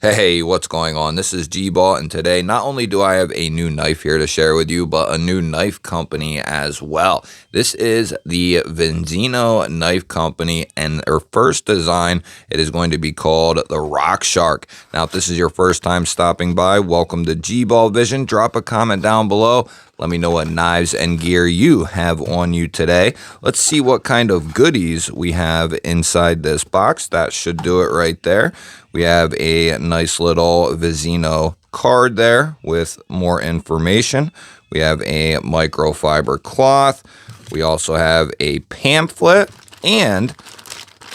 Hey, what's going on? This is G-Ball, and today not only do I have a new knife here to share with you, but a new knife company as well. This is the Vizino knife company, and their first design, it is going to be called the Rockshark. Now, if this is your first time stopping by, welcome to G-Ball Vision. Drop a comment down below. Let me know what knives and gear you have on you today. Let's see what kind of goodies we have inside this box. That should do it right there. We have a nice little Vizino card there with more information. We have a microfiber cloth. We also have a pamphlet, and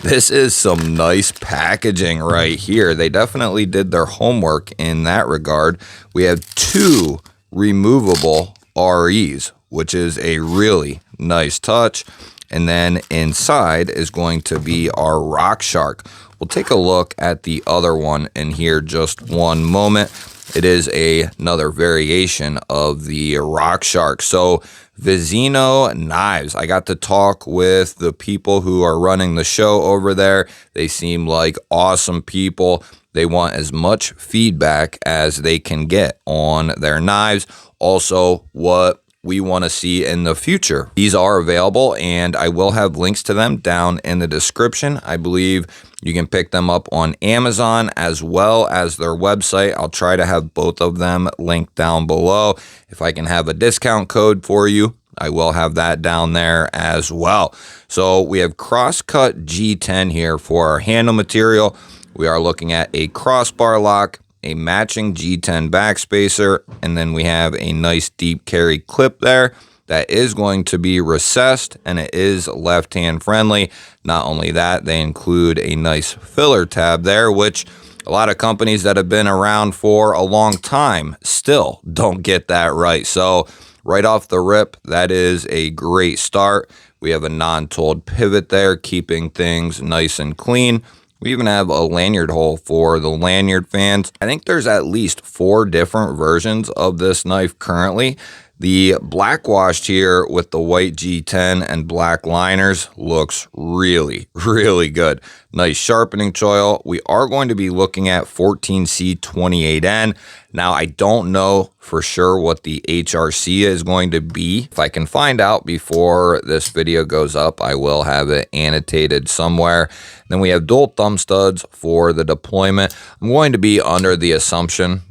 this is some nice packaging right here. They definitely did their homework in that regard. We have two removable REs, which is a really nice touch. And then inside is going to be our Rockshark. We'll take a look at the other one in here just one moment. It is another variation of the Rockshark. So Vizino knives. I got to talk with the people who are running the show over there. They seem like awesome people. They want as much feedback as they can get on their knives. Also, what we want to see in the future. These are available, and I will have links to them down in the description. I believe you can pick them up on Amazon as well as their website. I'll try to have both of them linked down below. If I can have a discount code for you, I will have that down there as well. So we have crosscut G10 here for our handle material. We are looking at a crossbar lock, a matching G10 backspacer, and then we have a nice deep carry clip there that is going to be recessed, and it is left-hand friendly. Not only that, they include a nice filler tab there, which a lot of companies that have been around for a long time still don't get that right. So right off the rip, that is a great start. We have a non-tooled pivot there, keeping things nice and clean. We even have a lanyard hole for the lanyard fans. I think there's at least 4 different versions of this knife currently. The black washed here with the white G10 and black liners looks really, really good. Nice sharpening choil. We are going to be looking at 14C28N. Now, I don't know for sure what the HRC is going to be. If I can find out before this video goes up, I will have it annotated somewhere. Then we have dual thumb studs for the deployment. I'm going to be under the assumption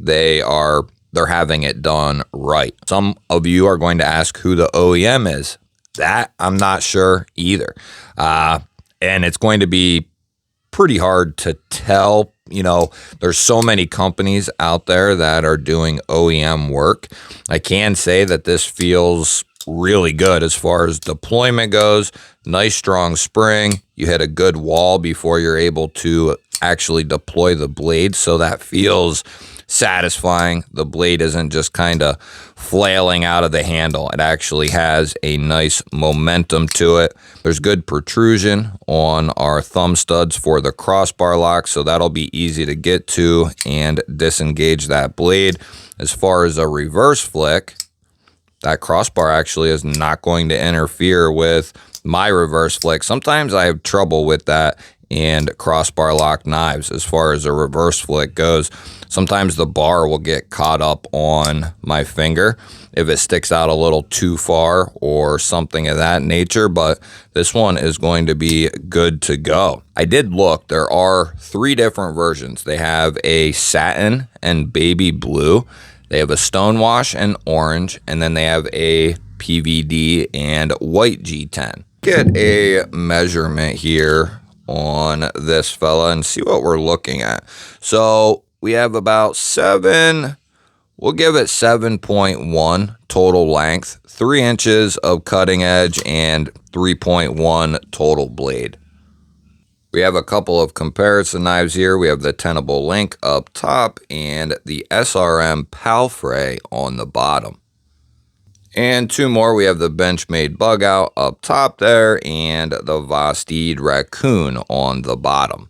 they're having it done right. Some of you are going to ask who the OEM is. That I'm not sure either. And it's going to be pretty hard to tell. You know, there's so many companies out there that are doing OEM work. I can say that this feels really good as far as deployment goes. Nice strong spring. You hit a good wall before you're able to actually deploy the blade, so that feels satisfying. The blade isn't just kind of flailing out of the handle. It actually has a nice momentum to it. There's good protrusion on our thumb studs for the crossbar lock, so that'll be easy to get to and disengage that blade. As far as a reverse flick, that crossbar actually is not going to interfere with my reverse flick. Sometimes I have trouble with that and crossbar lock knives as far as a reverse flick goes. Sometimes the bar will get caught up on my finger if it sticks out a little too far or something of that nature, but this one is going to be good to go. I did look, there are 3 different versions. They have a satin and baby blue, they have a stonewash and orange, and then they have a PVD and white G10. Get a measurement here on this fella and see what we're looking at. So we have about we'll give it 7.1 total length, 3 inches of cutting edge, and 3.1 total blade. We have a couple of comparison knives here. We have the Tenable Link up top and the SRM Palfrey on the bottom. And 2 more, we have the Benchmade Bug Out up top there and the Vosteed Raccoon on the bottom.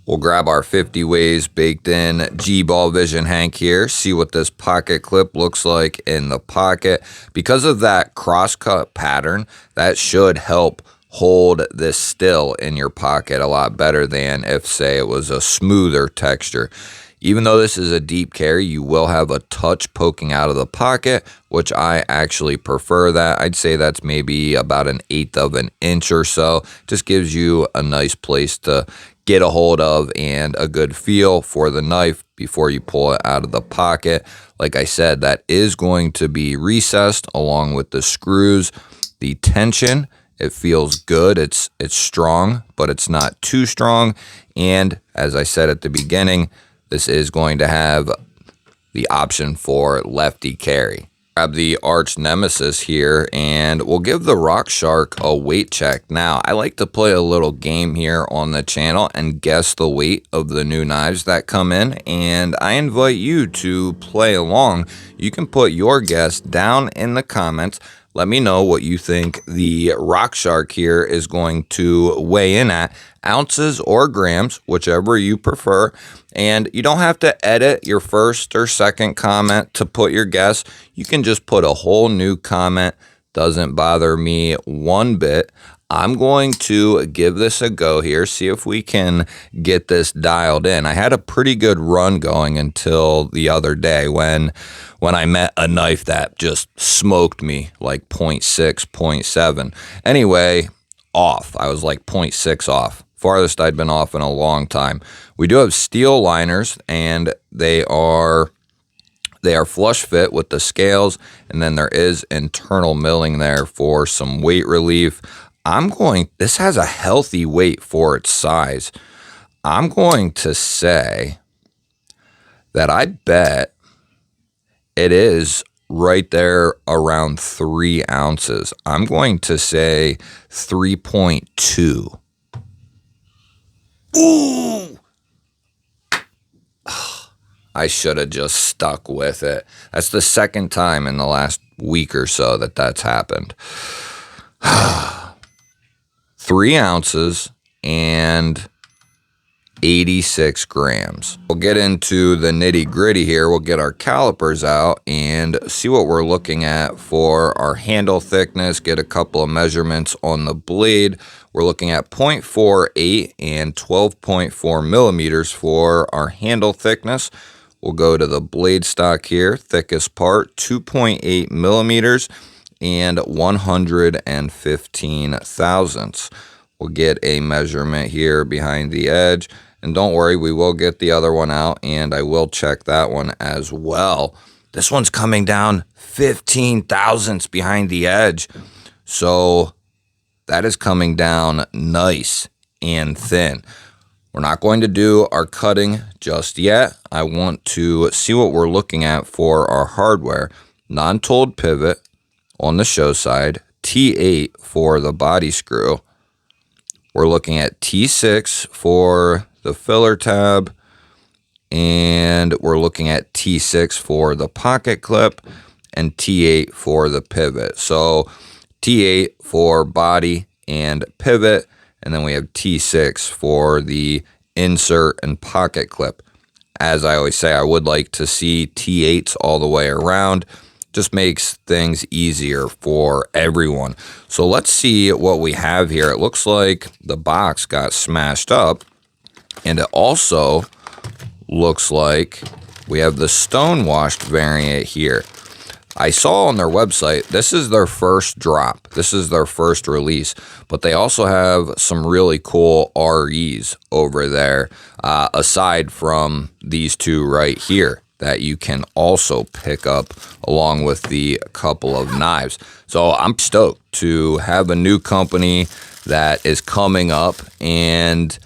We'll grab our 50 ways baked in G-Ball Vision Hank here, see what this pocket clip looks like in the pocket. Because of that cross-cut pattern, that should help hold this still in your pocket a lot better than if, say, it was a smoother texture. Even though this is a deep carry, you will have a touch poking out of the pocket, which I actually prefer that. I'd say that's maybe about 1/8 of an inch or so. Just gives you a nice place to get a hold of and a good feel for the knife before you pull it out of the pocket. Like I said, that is going to be recessed along with the screws. The tension, it feels good. It's strong, but it's not too strong. And as I said at the beginning, this is going to have the option for lefty carry. Grab the arch nemesis here, and we'll give the Rockshark a weight check. Now, I like to play a little game here on the channel and guess the weight of the new knives that come in, and I invite you to play along. You can put your guess down in the comments. Let me know what you think the Rockshark here is going to weigh in at, ounces or grams, whichever you prefer. And you don't have to edit your first or second comment to put your guess. You can just put a whole new comment. Doesn't bother me one bit. I'm going to give this a go here, see if we can get this dialed in. I had a pretty good run going until the other day when I met a knife that just smoked me like 0.6, 0.7. Anyway, off. I was like 0.6 off. Farthest I'd been off in a long time. We do have steel liners, and they are flush fit with the scales, and then there is internal milling there for some weight relief. This has a healthy weight for its size. I'm going to say that I bet it is right there around 3 ounces. I'm going to say 3.2. Ooh! I should have just stuck with it. That's the second time in the last week or so that that's happened. 3 ounces and 86 grams. We'll get into the nitty gritty here. We'll get our calipers out and see what we're looking at for our handle thickness, get a couple of measurements on the blade. We're looking at 0.48 and 12.4 millimeters for our handle thickness. We'll go to the blade stock here, thickest part, 2.8 millimeters and 115 thousandths. We'll get a measurement here behind the edge. And don't worry, we will get the other one out, and I will check that one as well. This one's coming down 15 thousandths behind the edge. So that is coming down nice and thin. We're not going to do our cutting just yet. I want to see what we're looking at for our hardware. Non-tooled pivot on the show side, T8 for the body screw. We're looking at T6 for the filler tab, and we're looking at T6 for the pocket clip and T8 for the pivot. So T8 for body and pivot, and then we have T6 for the insert and pocket clip. As I always say, I would like to see T8s all the way around. Just makes things easier for everyone. So let's see what we have here. It looks like the box got smashed up, and it also looks like we have the stone washed variant here. I saw on their website, this is their first drop. This is their first release, but they also have some really cool REs over there, aside from these two right here, that you can also pick up along with the couple of knives. So I'm stoked to have a new company that is coming up, and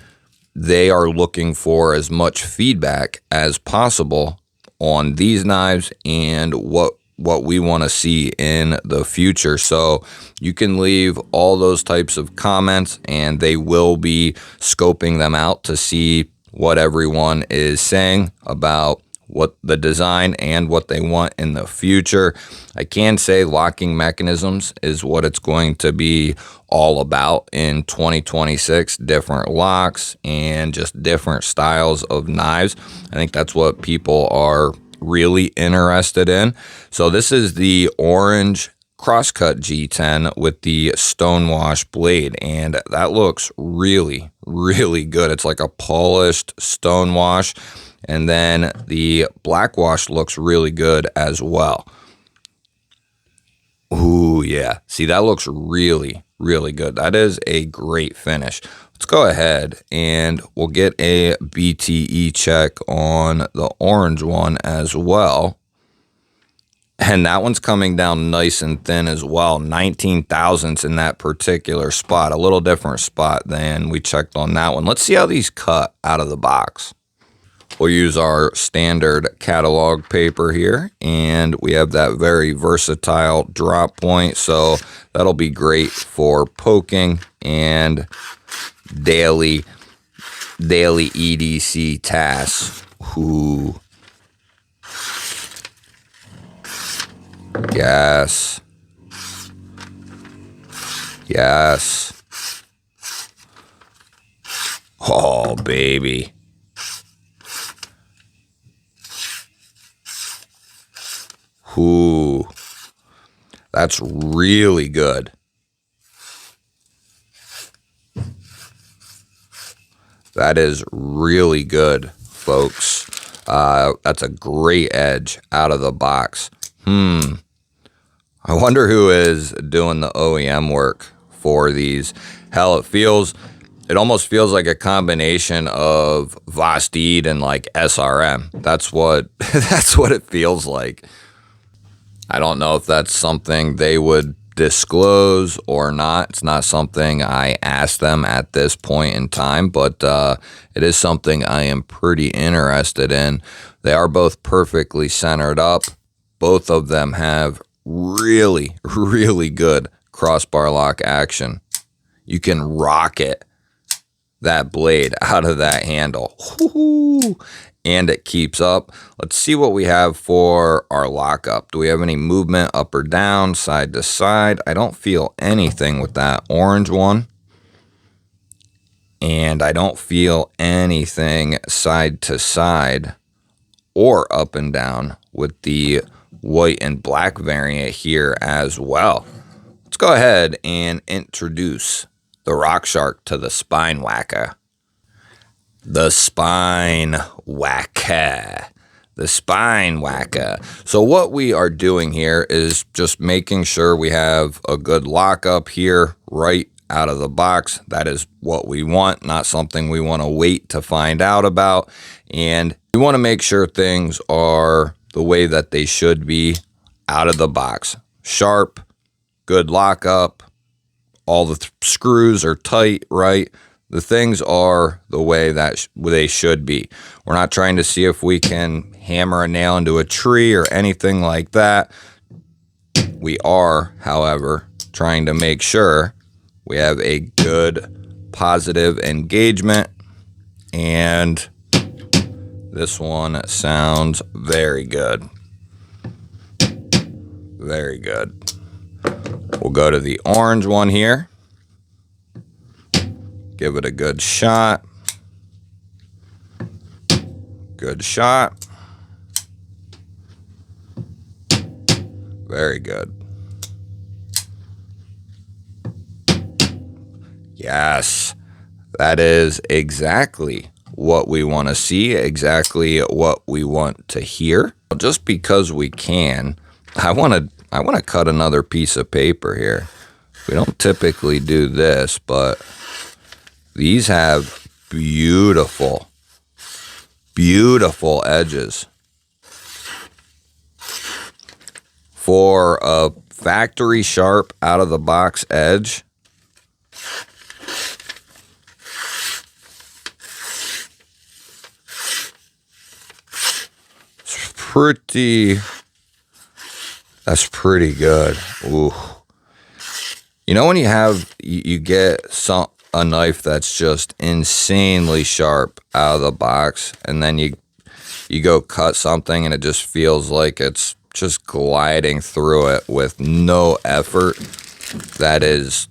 they are looking for as much feedback as possible on these knives and what we want to see in the future. So you can leave all those types of comments, and they will be scoping them out to see what everyone is saying about what the design and what they want in the future. I can say locking mechanisms is what it's going to be all about in 2026. Different locks and just different styles of knives. I think that's what people are really interested in. So this is the orange crosscut G10 with the stonewash blade, and that looks really, really good. It's like a polished stonewash, and then the black wash looks really good as well. Ooh, yeah. See, that looks really, really good. That is a great finish. Let's go ahead and we'll get a BTE check on the orange one as well. And that one's coming down nice and thin as well. 19 thousandths in that particular spot. A little different spot than we checked on that one. Let's see how these cut out of the box. We'll use our standard catalog paper here, and we have that very versatile drop point, so that'll be great for poking and daily EDC tasks. Ooh. Yes. Yes. Oh, baby. Ooh, that's really good. That is really good, folks. That's a great edge out of the box. I wonder who is doing the OEM work for these. Hell, it almost feels like a combination of Vastid and like SRM. That's what it feels like. I don't know if that's something they would disclose or not. It's not something I asked them at this point in time, but it is something I am pretty interested in. They are both perfectly centered up. Both of them have really, really good crossbar lock action. You can rocket that blade out of that handle. Woo-hoo. And it keeps up. Let's see what we have for our lockup. Do we have any movement up or down, side to side? I don't feel anything with that orange one. And I don't feel anything side to side or up and down with the white and black variant here as well. Let's go ahead and introduce the Rockshark to the spine whacker. The spine whacker. The spine whacker. So what we are doing here is just making sure we have a good lockup here right out of the box. That is what we want, not something we want to wait to find out about. And we want to make sure things are the way that they should be out of the box. Sharp, good lockup, all the screws are tight, right? The things are the way that they should be. We're not trying to see if we can hammer a nail into a tree or anything like that. We are, however, trying to make sure we have a good positive engagement, and this one sounds very good. Very good. We'll go to the orange one here. Give it a good shot. Good shot. Very good. Yes, that is exactly what we want to see, exactly what we want to hear. Just because we can, I want to cut another piece of paper here. We don't typically do this, but these have beautiful, beautiful edges. For a factory sharp out of the box edge, that's pretty good. Ooh. You know when you get a knife that's just insanely sharp out of the box, and then you go cut something and it just feels like it's just gliding through it with no effort? that's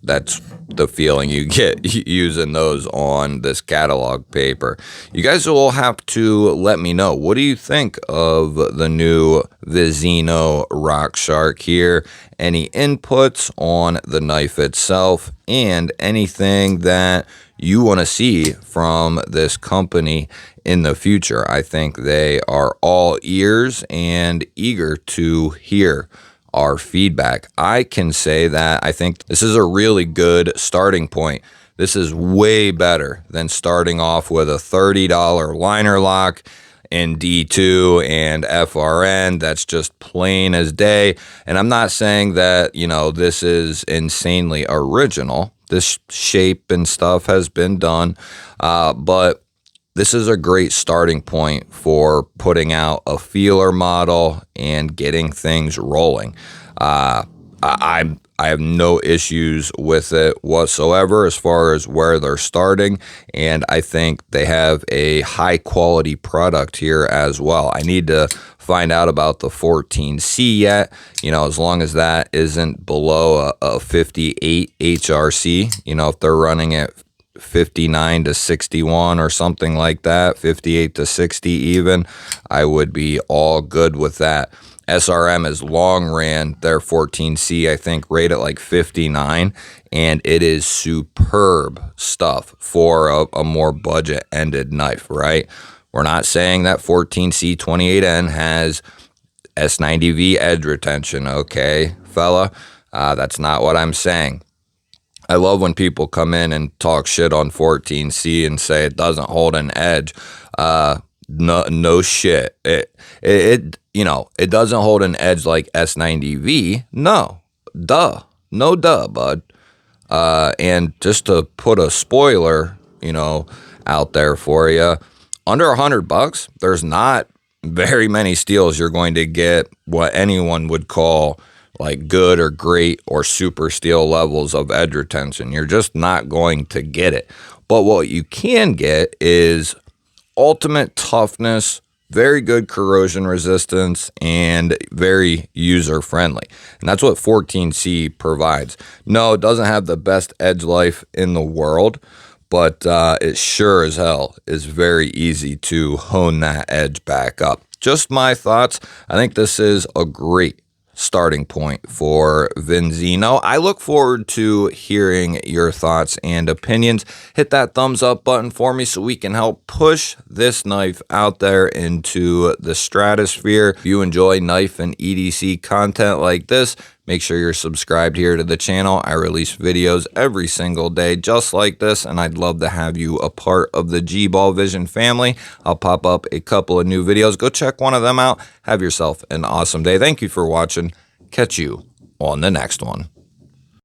the feeling you get using those on this catalog paper. You guys will have to let me know, what do you think of the new Vizino Rockshark here? Any inputs on the knife itself, and anything that you want to see from this company in the future. I think they are all ears and eager to hear our feedback. I can say that I think this is a really good starting point. This is way better than starting off with a $30 liner lock in D2 and FRN. That's just plain as day. And I'm not saying that, this is insanely original. This shape and stuff has been done, but this is a great starting point for putting out a feeler model and getting things rolling. I have no issues with it whatsoever as far as where they're starting, and I think they have a high quality product here as well. I need to find out about the 14C yet, as long as that isn't below a 58 HRC, if they're running it 59 to 61 or something like that, 58 to 60 even, I would be all good with that. SRM has long ran their 14C, I think, right at like 59, and it is superb stuff for a more budget-ended knife, right? We're not saying that 14C 28N has S90V edge retention, okay, fella? That's not what I'm saying. I love when people come in and talk shit on 14C and say it doesn't hold an edge. No shit. It doesn't hold an edge like S90V. No, bud. And just to put a spoiler, out there for you, under $100, there's not very many steels you're going to get what anyone would call like good or great or super steel levels of edge retention. You're just not going to get it. But what you can get is ultimate toughness, very good corrosion resistance, and very user friendly. And that's what 14C provides. No, it doesn't have the best edge life in the world, but it sure as hell is very easy to hone that edge back up. Just my thoughts. I think this is a great starting point for Vizino. I look forward to hearing your thoughts and opinions. Hit that thumbs up button for me so we can help push this knife out there into the stratosphere. If you enjoy knife and EDC content like this, make sure you're subscribed here to the channel. I release videos every single day just like this, and I'd love to have you a part of the G-Ball Vision family. I'll pop up a couple of new videos. Go check one of them out. Have yourself an awesome day. Thank you for watching. Catch you on the next one.